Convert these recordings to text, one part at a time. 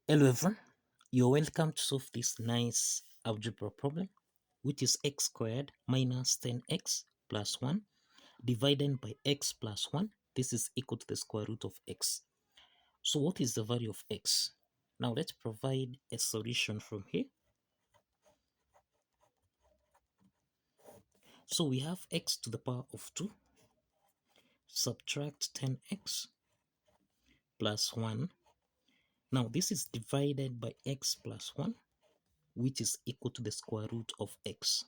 Hello everyone, you're welcome to solve this nice algebra problem, which is x squared minus 10x plus 1 divided by x plus 1. This is equal to the square root of x. So what is the value of x? Now let's provide a solution from here. So we have x to the power of 2, subtract 10x plus 1. Now this is divided by x plus 1, which is equal to the square root of x.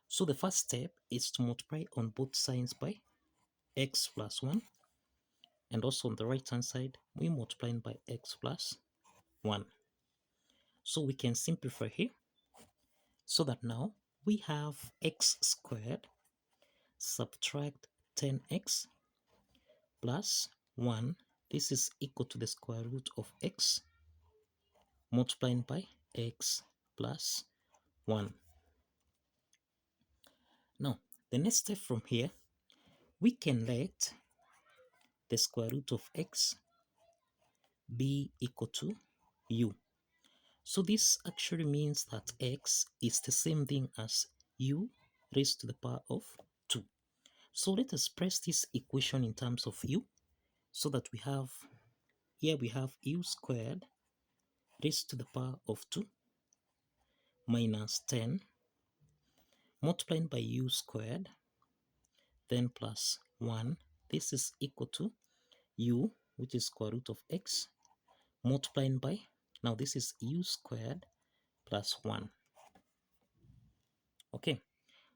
So the first step is to multiply on both sides by x plus 1, and also on the right hand side we multiply by x plus 1. So we can simplify here, so that now we have x squared subtract 10x plus 1. This is equal to the square root of x multiplied by x plus 1. Now the next step from here, we can let the square root of x be equal to u. So this actually means that x is the same thing as u raised to the power of 2. So let us express this equation in terms of u, so that we have, here we have u squared raised to the power of 2 minus 10 multiplied by u squared, then plus 1. This is equal to u, which is square root of x, multiplied by, now this is u squared plus 1. Okay,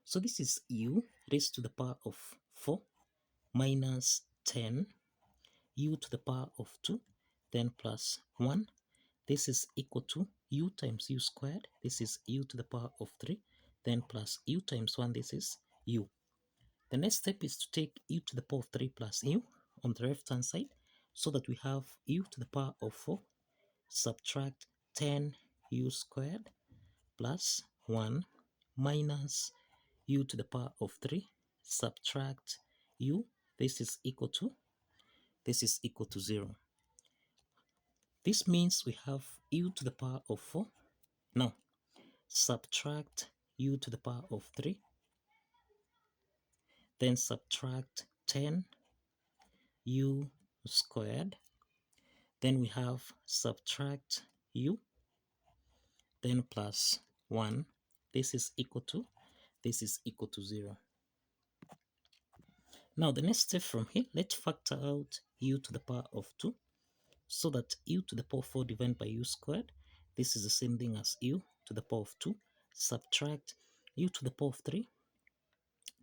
so this is u raised to the power of 4 minus 10 u to the power of 2, then plus 1. This is equal to u times u squared. This is u to the power of 3, then plus u times 1. This is u. The next step is to take u to the power of 3 plus u on the left hand side, so that we have u to the power of 4 subtract 10 u squared plus 1 minus u to the power of 3 subtract u. This is equal to 0. This means we have u to the power of 4. Now subtract u to the power of 3, then subtract 10 u squared, then we have subtract u, then plus 1. This is equal to 0. Now the next step from here, let's factor out u to the power of 2, so that u to the power of 4 divided by u squared, this is the same thing as u to the power of 2 subtract u to the power of 3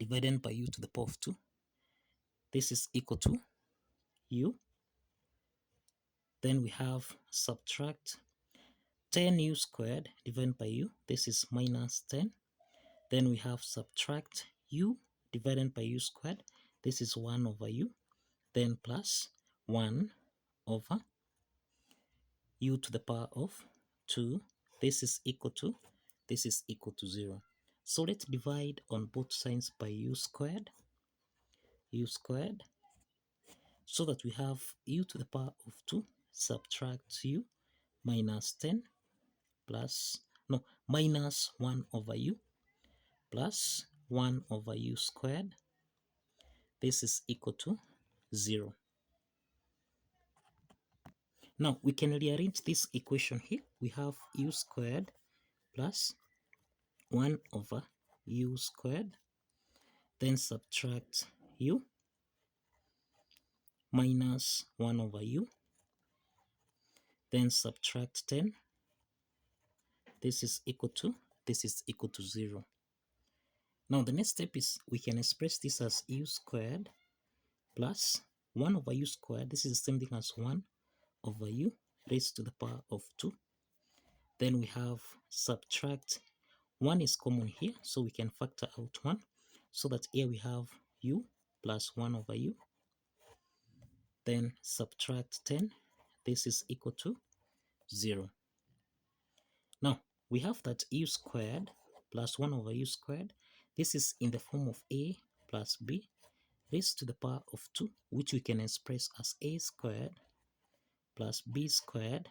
divided by u to the power of 2. This is equal to u. Then we have subtract 10u squared divided by u. This is minus 10. Then we have subtract u divided by u squared. This is 1 over u. Then plus 1 over u to the power of 2. This is equal to 0. So let's divide on both sides by u squared, so that we have u to the power of 2 subtract u minus 10 plus, no, minus 1 over u plus 1 over u squared. This is equal to 0. Now we can rearrange this equation here. We have u squared plus 1 over u squared, then subtract u minus 1 over u, then subtract 10. This is equal to 0. Now the next step is we can express this as u squared plus 1 over u squared. This is the same thing as 1 over u raised to the power of 2. Then we have subtract, 1 is common here, so we can factor out 1, so that here we have u plus 1 over u, then subtract 10. This is equal to 0. Now we have that u squared plus 1 over u squared. This is in the form of a plus b raised to the power of 2, which we can express as a squared plus b squared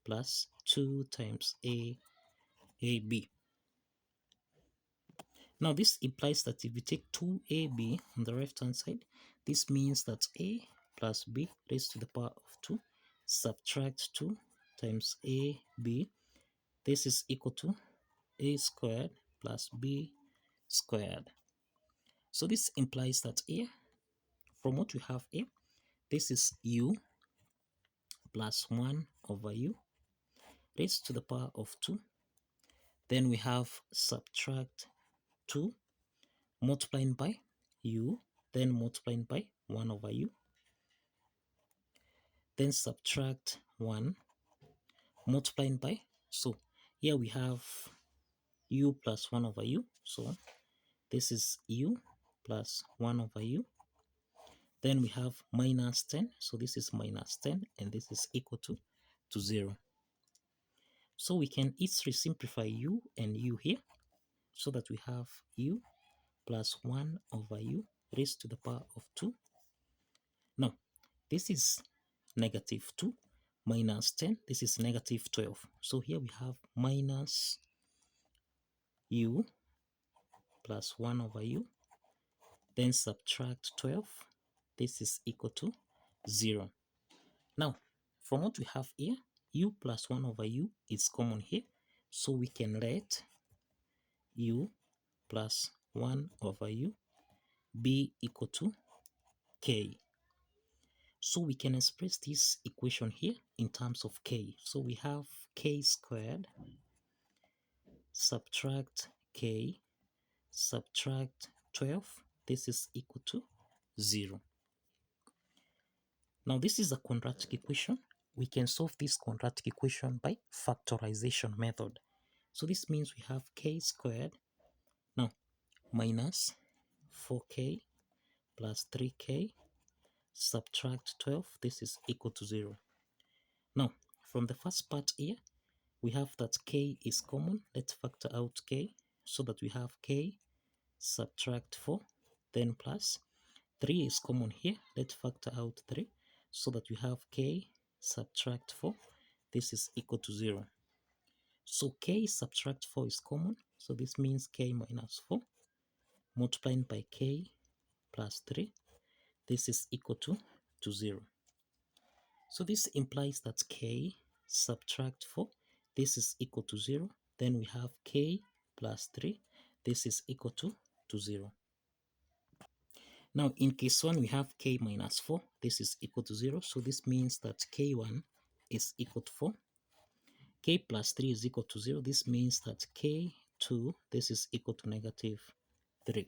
plus 2 times AB. Now this implies that if we take 2AB on the left hand side, this means that A plus B raised to the power of 2 subtract 2 times AB. This is equal to A squared plus B squared. So this implies that here, from what we have here, this is U plus 1 over U raised to the power of 2. Then we have subtract 2 multiplying by U, then multiplying by 1 over U. Then subtract 1 multiplying by, so here we have U plus 1 over U. So this is U plus 1 over U. Then we have minus 10. So this is minus 10 and this is equal to 0. So we can easily simplify U and U here so that we have U plus 1 over U raised to the power of 2. Now, this is negative 2 minus 10. This is negative 12. So here we have minus U plus 1 over U. Then subtract 12. This is equal to 0. Now, from what we have here, U plus 1 over U is common here. So we can let U plus 1 over U be equal to K. So we can express this equation here in terms of K. So we have K squared, subtract K, subtract 12. This is equal to 0. Now this is a quadratic equation. We can solve this quadratic equation by factorization method. So this means we have K squared, now minus 4K plus 3K subtract 12. This is equal to 0. Now from the first part here, we have that K is common. Let's factor out K so that we have K subtract 4, then plus 3 is common here. Let's factor out 3 so that we have K subtract 4. This is equal to 0. So K subtract 4 is common. So this means K minus 4 multiplying by K plus 3. This is equal to 0. So this implies that K subtract 4. This is equal to 0. Then we have K plus 3. This is equal to 0. Now in case 1 we have K minus 4. This is equal to 0. So this means that K1 is equal to 4. K plus 3 is equal to 0. This means that K2, this is equal to negative 3.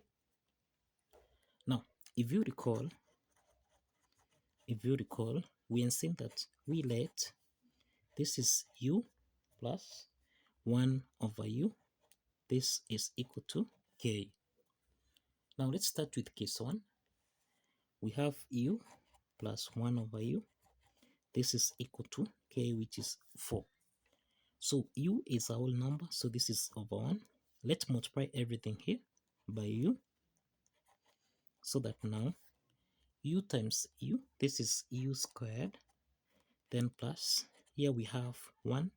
Now if you recall, we assume that we let this is U plus 1 over U. This is equal to K. Now let's start with case 1. We have U plus 1 over U. This is equal to K, which is 4. So U is a whole number, so this is over 1. Let's multiply everything here by U so that now U times U, this is U squared, then plus, here we have 1.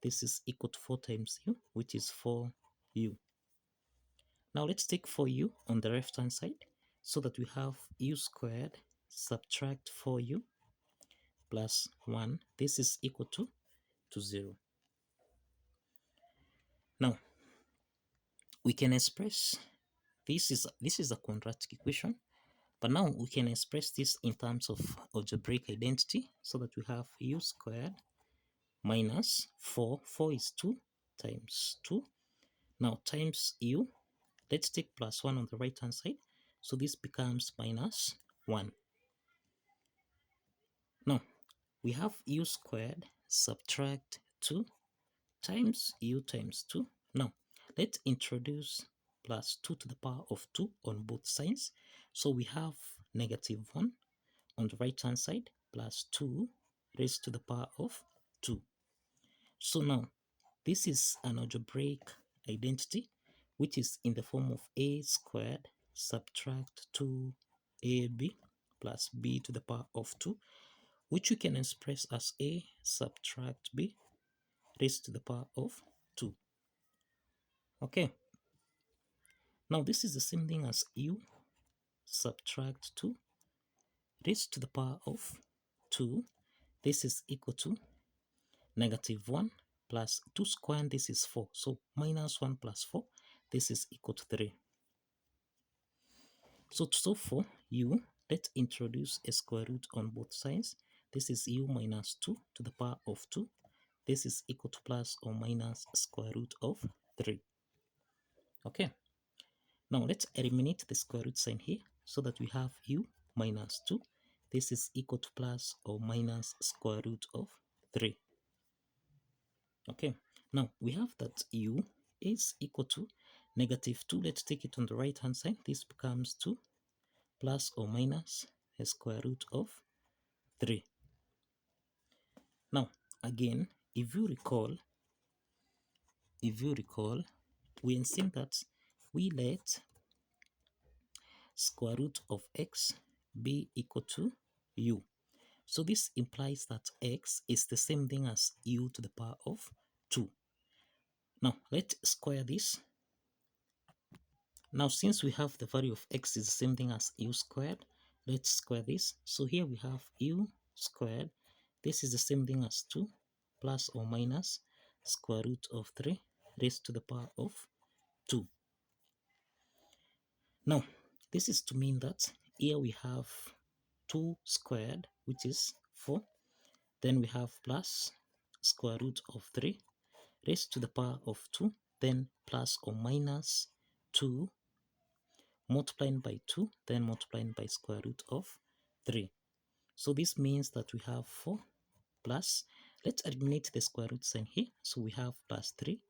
This is equal to 4 times U, which is 4U. Now let's take 4U on the left hand side so that we have U squared subtract 4U plus 1. This is equal to 0. Now we can express this is a quadratic equation, but now we can express this in terms of algebraic identity so that we have U squared minus 4. 4 is 2 times 2. Now times U. Let's take plus 1 on the right hand side. So this becomes minus 1. Now we have U squared subtract 2 times U times 2. Now let's introduce plus 2 to the power of 2 on both sides. So we have negative 1 on the right hand side plus 2 raised to the power of 2. So now this is an algebraic identity which is in the form of A squared subtract 2AB plus B to the power of 2, which you can express as A subtract B raised to the power of 2. Okay, now this is the same thing as u subtract 2 raised to the power of 2. This is equal to negative 1 plus 2 squared, this is 4. So minus 1 plus 4, this is equal to 3. So to solve for u, let's introduce a square root on both sides. This is u minus 2 to the power of 2. This is equal to plus or minus square root of 3. Okay, now let's eliminate the square root sign here so that we have u minus 2. This is equal to plus or minus square root of 3. Okay, now we have that u is equal to negative 2. Let's take it on the right hand side. This becomes 2 plus or minus a square root of 3. Now again, if you recall, we insist that we let square root of x be equal to u. So this implies that x is the same thing as u to the power of 2. Now let's square this. Now since we have the value of x is the same thing as u squared, let's square this. So here we have u squared. This is the same thing as 2 plus or minus square root of 3 raised to the power of 2. Now this is to mean that here we have 2 squared, which is 4. Then we have plus square root of 3 raised to the power of 2, then plus or minus 2 multiplied by 2, then multiplied by square root of 3. So this means that we have 4 plus, let's eliminate the square root sign here. So we have plus 3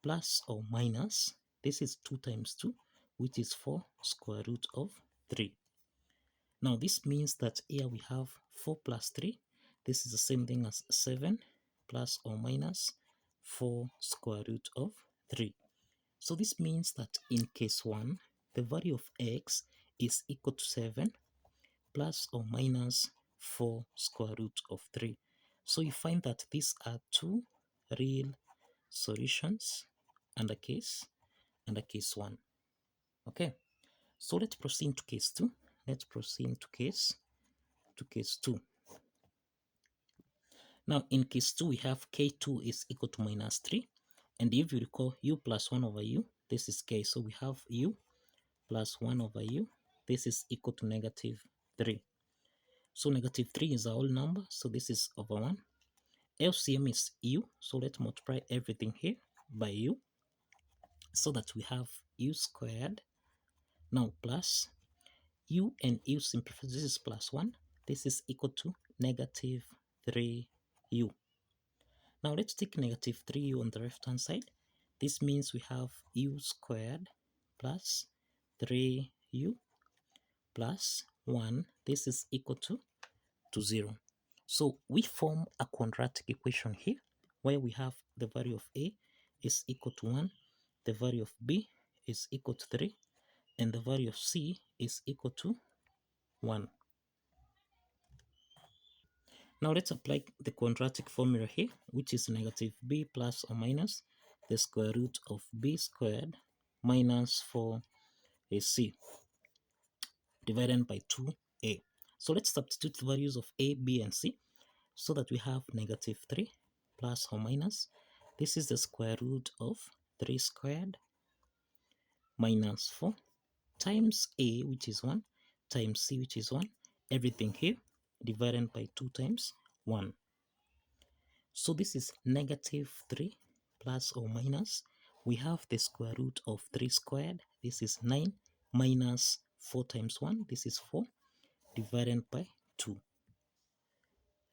plus or minus, this is 2 times 2, which is 4 square root of 3. Now this means that here we have 4 plus 3. This is the same thing as 7 plus or minus 4 square root of 3. So this means that in case 1, the value of x is equal to 7 plus or minus 4 square root of 3. So you find that these are two real solutions under case 1. Okay, so let's proceed to case 2. Let's proceed to case 2. Now in case 2 we have k2 is equal to minus 3, and if you recall u plus 1 over u, this is k, so we have u plus 1 over u, this is equal to negative 3. So negative 3 is a whole number, so this is over 1. LCM is u, so let's multiply everything here by u so that we have u squared. Now plus u and u simplify, this is plus 1, this is equal to negative 3u. Now let's take negative 3u on the left hand side. This means we have u squared plus 3u plus 1. This is equal to 0. So we form a quadratic equation here where we have the value of a is equal to 1, the value of b is equal to 3, and the value of c is equal to 1. Now let's apply the quadratic formula here, which is negative b plus or minus the square root of b squared minus 4ac divided by 2a. So let's substitute the values of a, b, and c so that we have negative 3 plus or minus. This is the square root of 3 squared minus 4 times a, which is 1, times c, which is 1, everything here divided by 2 times 1. So this is negative 3 plus or minus. We have the square root of 3 squared. This is 9 minus 4 times 1. This is 4 divided by 2.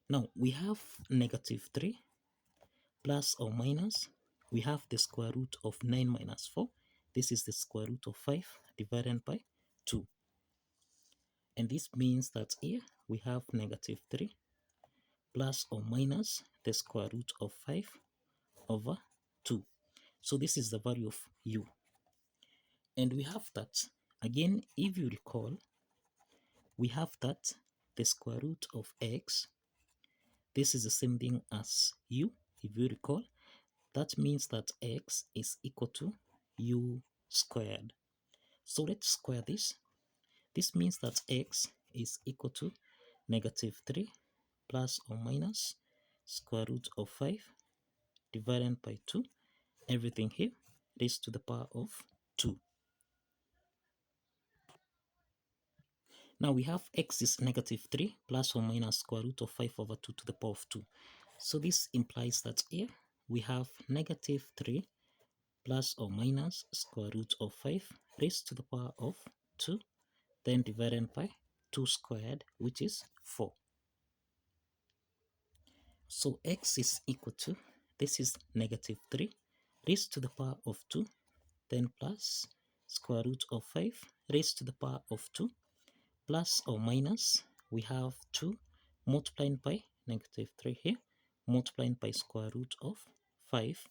Now we have negative 3 plus or minus. We have the square root of 9 minus 4. This is the square root of 5 divided by 2. And this means that here we have negative 3 plus or minus the square root of 5 over 2. So this is the value of u. And we have that, again, if you recall, we have that the square root of x, this is the same thing as u, if you recall. that means that x is equal to u squared. So let's square this. This means that x is equal to -3 plus or minus square root of 5 divided by 2. Everything here raised to the power of 2. Now we have x is -3 plus or minus square root of 5 over 2 to the power of 2. So this implies that here we have -3 plus or minus square root of 5 raised to the power of 2, then divided by 2 squared, which is 4. So x is equal to, this is -3 raised to the power of 2, then plus square root of 5 raised to the power of 2, plus or minus, we have 2 multiplied by -3 here, multiplied by square root of 5,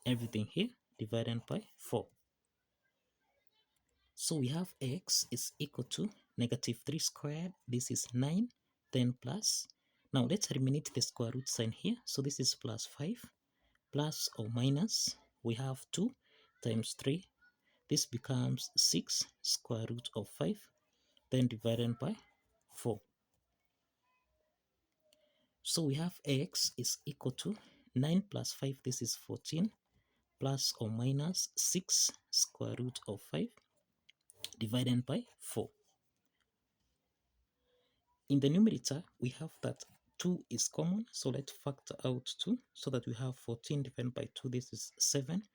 everything here divided by 4. So we have x is equal to -3 squared, this is 9, then plus, now let's eliminate the square root sign here, so this is plus 5, plus or minus, we have 2 times 3, this becomes 6 square root of 5, then divided by 4. So we have x is equal to 9 plus 5, this is 14, plus or minus 6 square root of 5 divided by 4. In the numerator, we have that 2 is common, so let's factor out 2, so that we have 14 divided by 2, this is 7,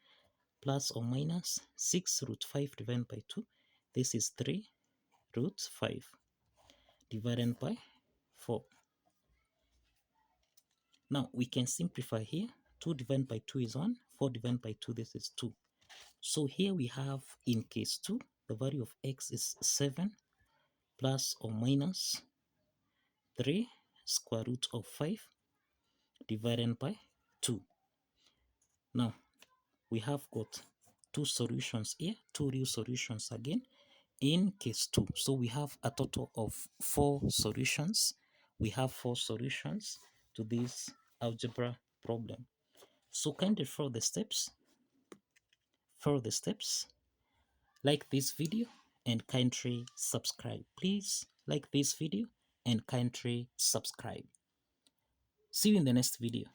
plus or minus 6 root 5 divided by 2, this is 3 root 5 divided by 4. Now we can simplify here. 2 divided by 2 is 1, 4 divided by 2, this is 2. So here we have, in case 2, the value of x is 7 plus or minus 3 square root of 5 divided by 2. Now we have got 2 solutions here, 2 real solutions again in case 2. So we have a total of 4 solutions. We have 4 solutions to this algebra problem. So kindly follow the steps. Like this video and kindly subscribe. Please like this video and kindly subscribe. See you in the next video.